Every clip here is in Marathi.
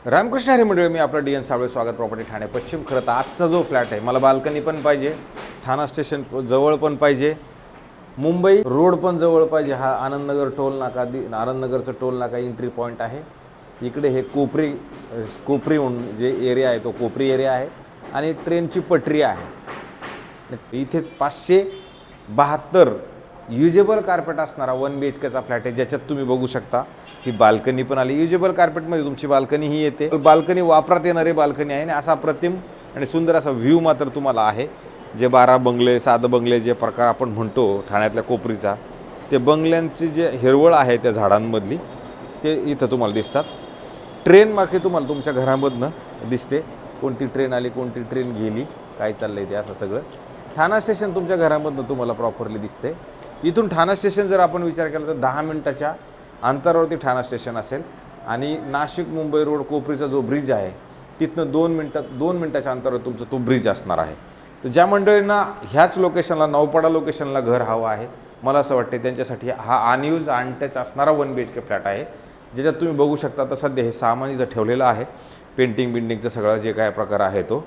रामकृष्ण हरी मंडळी, मी आपला डी.एन. साबळे, स्वागत प्रॉपर्टी ठाणे पश्चिम. खरं तर आजचा जो फ्लॅट आहे, मला बाल्कनी पण पाहिजे, ठाणा स्टेशन जवळ पण पाहिजे, मुंबई रोड पण जवळ पाहिजे. हा आनंदनगर टोल नाका, आनंदनगरचं टोल नाका एंट्री पॉईंट आहे. इकडे हे कोपरी म्हणून जे एरिया आहे तो कोपरी एरिया आहे आणि ट्रेनची पटरी आहे. इथेच 572 युजेबल कार्पेट असणारा 1 BHKचा फ्लॅट आहे, ज्याच्यात तुम्ही बघू शकता ही बाल्कनी पण आली. युजेबल कार्पेटमध्ये तुमची बाल्कनी ही येते. बाल्कनी वापरात येणारी बाल्कनी आहे आणि असा अप्रतिम आणि सुंदर असा व्ह्यू मात्र तुम्हाला आहे. जे 12 बंगले, साधं बंगले जे प्रकार आपण म्हणतो ठाण्यातल्या कोपरीचा, ते बंगल्यांची जे हिरवळ आहे त्या झाडांमधली, ते इथं तुम्हाला दिसतात. ट्रेन मागे तुम्हाला तुमच्या घरामधनं दिसते, कोणती ट्रेन आली, कोणती ट्रेन गेली, काय चाललं आहे ते असं सगळं. ठाणा स्टेशन तुमच्या घरामधनं तुम्हाला प्रॉपरली दिसते. इथून ठाणा स्टेशन जर आपण विचार केला तर 10 मिनिटाच्या अंतरावरती ठाणा स्टेशन असेल आणि नाशिक मुंबई रोड कोपरीचा जो ब्रिज आहे तिथनं 2 मिनिटाच्या अंतरावर तुमचं तो ब्रिज असणार आहे. तर ज्या मंडळींना ह्याच लोकेशनला, नौपाडा लोकेशनला घर हवं आहे, मला असं वाटते त्यांच्यासाठी हा अनयूज अनटच असणारा 1 BHK फ्लॅट आहे, ज्याच्यात तुम्ही बघू शकता. तर सध्या हे सामान इथं ठेवलेलं आहे, पेंटिंगचं सगळं जे काय प्रकार आहे तो.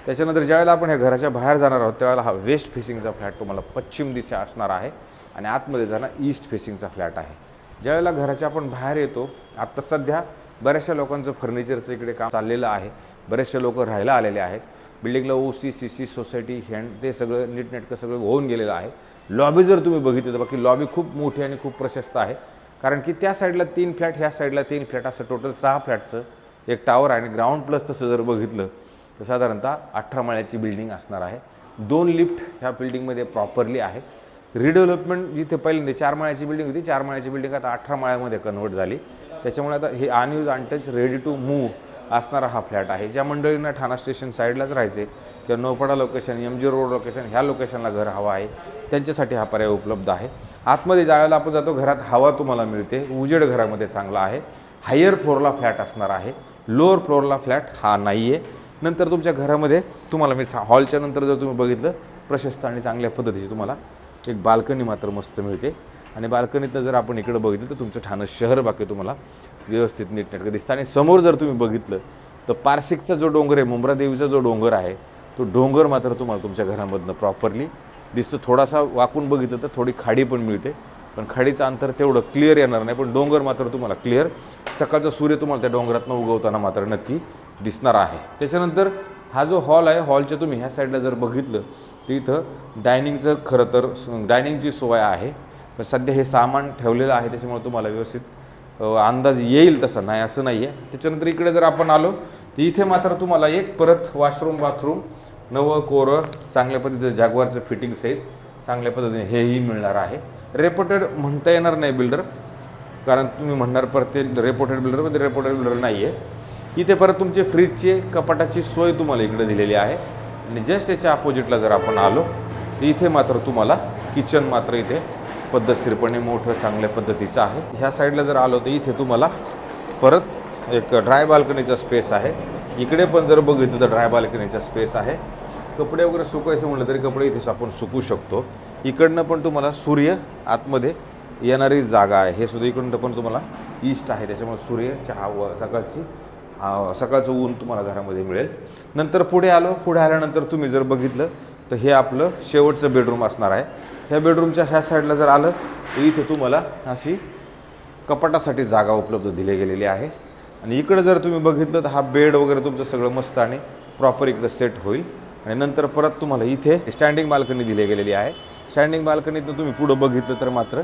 त्याच्यानंतर ज्यावेळेला आपण ह्या घराच्या बाहेर जाणार आहोत त्यावेळेला हा वेस्ट फेसिंगचा फ्लॅट तुम्हाला पश्चिम दिशा असणार आहे आणि आतमध्ये जाणार ईस्ट फेसिंगचा फ्लॅट आहे. ज्यावेळेला घराच्या आपण बाहेर येतो, आत्ता सध्या बऱ्याचशा लोकांचं फर्निचरचं इकडे काम चाललेलं आहे, बरेचसे लोक राहायला आलेले आहेत. बिल्डिंगला OC, CC, सोसायटी ते सगळं नीटनेटकं सगळं होऊन गेलेलं आहे. लॉबी जर तुम्ही बघितलं तर बाकी लॉबी खूप मोठी आणि खूप प्रशस्त आहे, कारण की त्या साईडला 3 फ्लॅट, ह्या साईडला 3 फ्लॅट, असं टोटल 6 फ्लॅटचं एक टावर आहे. आणि ग्राउंड प्लस तसं जर बघितलं तर साधारणतः 18 माळ्याची बिल्डिंग असणार आहे. 2 लिफ्ट ह्या बिल्डिंगमध्ये प्रॉपरली आहेत. रिडेव्हलपमेंट जिथे पहिल्यांदा 4 माळ्याची बिल्डिंग होती, 4 माळ्याची बिल्डिंग आता 18 माळ्यामध्ये कन्वर्ट झाली. त्याच्यामुळे आता हे unused untouched ready to move असणारा हा फ्लॅट आहे. ज्या मंडळींना ठाणा स्टेशन साईडलाच राहायचे किंवा Naupada location, MG road location, ह्या लोकेशनला घर हवं आहे, त्यांच्यासाठी हा पर्याय उपलब्ध आहे. आतमध्ये ज्यावेळेला आपण जातो घरात हवा तुम्हाला मिळते, उजेड घरामध्ये चांगला आहे. हायर फ्लोअरला फ्लॅट असणार आहे, लोअर फ्लोअरला फ्लॅट हा नाही आहे. नंतर तुमच्या घरामध्ये तुम्हाला मी हॉलच्या नंतर जर तुम्ही बघितलं, प्रशस्त आणि चांगल्या पद्धतीची तुम्हाला एक बाल्कनी मात्र मस्त मिळते. आणि बाल्कनीतनं जर आपण इकडं बघितलं तर तुमचं ठाणं शहर बाकी तुम्हाला व्यवस्थित नीटनेटकं दिसतं. आणि समोर जर तुम्ही बघितलं तर पारसिकचा जो डोंगर आहे, मुंब्रा देवीचा जो डोंगर आहे, तो डोंगर मात्र तुम्हाला तुमच्या घरामधनं प्रॉपरली दिसतो. थोडासा वाकून बघितलं तर थोडी खाडी पण मिळते, पण खाडीचं अंतर तेवढं क्लिअर येणार नाही, पण डोंगर मात्र तुम्हाला क्लिअर, सकाळचा सूर्य तुम्हाला त्या डोंगरातनं उगवताना मात्र नक्की दिसणार आहे. त्याच्यानंतर हा जो हॉल आहे, हॉलच्या तुम्ही ह्या साईडला जर बघितलं तर इथं डायनिंगचं खरं तर डायनिंगची सोय आहे, पण सध्या हे सामान ठेवलेलं आहे त्याच्यामुळे तुम्हाला व्यवस्थित अंदाज येईल तसं नाही, असं नाही आहे. त्याच्यानंतर इकडे जर आपण आलो तर इथे मात्र तुम्हाला एक परत वॉशरूम, बाथरूम नवं कोरं चांगल्या पद्धतीचं जॅग्वारचं फिटिंग्स आहेत, चांगल्या पद्धतीने हेही मिळणार आहे. रेपोटेड म्हणता येणार नाही बिल्डर, कारण तुम्ही म्हणणार परत ते रेपोटेड बिल्डर, पण ते रेपोटेड बिल्डर नाही आहे. इथे परत तुमचे फ्रीजचे कपाटाची सोय तुम्हाला इकडे दिलेली आहे. आणि जस्ट याच्या अपोजिटला जर आपण आलो तर इथे मात्र तुम्हाला किचन मात्र इथे पद्धतशीरपणे मोठं चांगल्या पद्धतीचं आहे. ह्या साईडला जर आलो तर इथे तुम्हाला परत एक ड्राय बाल्कनीचा स्पेस आहे. इकडे पण जर बघितलं तर ड्राय बाल्कनीचा स्पेस आहे. कपडे वगैरे सुकवायचं म्हटलं तरी कपडे इथे आपण सुकू शकतो. इकडनं पण तुम्हाला सूर्य आतमध्ये येणारी जागा आहे. हे सुद्धा इकडनं पण तुम्हाला ईस्ट आहे, त्याच्यामुळे सूर्याच्या सकाळचं ऊन तुम्हाला घरामध्ये मिळेल. नंतर पुढे आल्यानंतर तुम्ही जर बघितलं तर हे आपलं शेवटचं बेडरूम असणार आहे. ह्या बेडरूमच्या ह्या साईडला जर आलं तर इथे तुम्हाला अशी कपाटासाठी जागा उपलब्ध दिली गेलेली आहे. आणि इकडं जर तुम्ही बघितलं तर हा बेड वगैरे तुमचं सगळं मस्त आणि प्रॉपर इकडं सेट होईल. आणि नंतर परत तुम्हाला इथे स्टँडिंग बाल्कनी दिली गेलेली आहे. स्टँडिंग बाल्कनीतनं तुम्ही पुढं बघितलं तर मात्र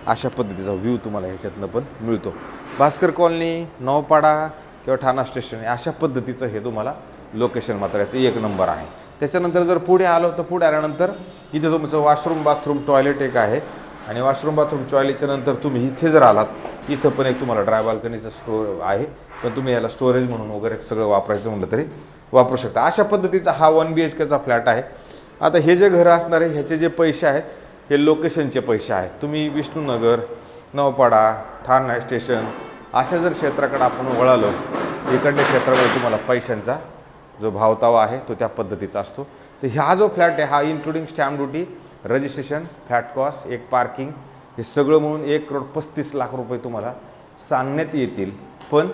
अशा पद्धतीचा व्ह्यू तुम्हाला ह्याच्यातनं पण मिळतो. भास्कर कॉलनी, नौपाडा किंवा ठाणा स्टेशन अशा पद्धतीचं हे तुम्हाला लोकेशन मात्र याचं एक नंबर आहे. त्याच्यानंतर जर पुढे आलो तर पुढे आल्यानंतर इथे तुमचं वॉशरूम, बाथरूम, टॉयलेट एक आहे. आणि वॉशरूम, बाथरूम, टॉयलेटच्या नंतर तुम्ही इथे जर आलात इथं पण एक तुम्हाला ड्राय बाल्कनीचं स्टोर आहे, पण तुम्ही याला स्टोरेज म्हणून वगैरे सगळं वापरायचं म्हटलं तरी वापरू शकता. अशा पद्धतीचा हा 1 BHKचा फ्लॅट आहे. आता हे जे घरं असणार आहे ह्याचे जे पैसे आहेत हे लोकेशनचे पैसे आहेत. तुम्ही विष्णुनगर, नौपाडा, ठाणा स्टेशन अशा जर क्षेत्राकडे आपण वळालो, इकडल्या क्षेत्रामध्ये तुम्हाला पैशांचा जो भावतावा आहे तो त्या पद्धतीचा असतो. तर हा जो फ्लॅट आहे हा including stamp duty, registration, flat cost, एक पार्किंग, हे सगळं म्हणून 1,35,00,000 रुपये तुम्हाला सांगण्यात येतील. पण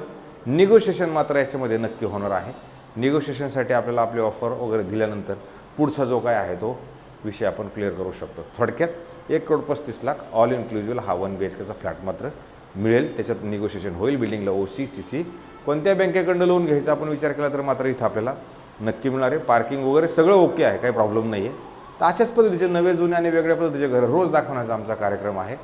निगोशिएशन मात्र याच्यामध्ये नक्की होणार आहे. निगोशिएशनसाठी आपल्याला आपली ऑफर वगैरे दिल्यानंतर पुढचा जो काय आहे तो विषय आपण क्लिअर करू शकतो. थोडक्यात 1,35,00,000 ऑल इन्क्लुझिव्ह हा 1 BHKचा फ्लॅट मात्र मिळेल. त्याच्यात निगोशिएशन होईल. बिल्डिंगला OC CC कोणत्या बँकेकडनं लोन घ्यायचा आपण विचार केला तर मात्र इथं आपल्याला नक्की मिळणार आहे. पार्किंग वगैरे सगळं ओके आहे, काही प्रॉब्लेम नाही आहे. तर अशाच पद्धतीचे नवे जुने आणि वेगळ्या पद्धतीचे घरं रोज दाखवण्याचा आमचा कार्यक्रम आहे.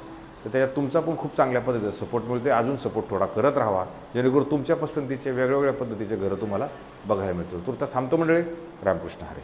तर त्याच्यात तुमचा पण खूप चांगल्या पद्धतीचा सपोर्ट मिळतो आहे. अजून सपोर्ट थोडा करत राहा, जेणेकरून तुमच्या पसंतीचे वेगवेगळ्या पद्धतीचे घरं तुम्हाला बघायला मिळतील. तुर्तास थांबतो मंडळी. रामकृष्ण हरी.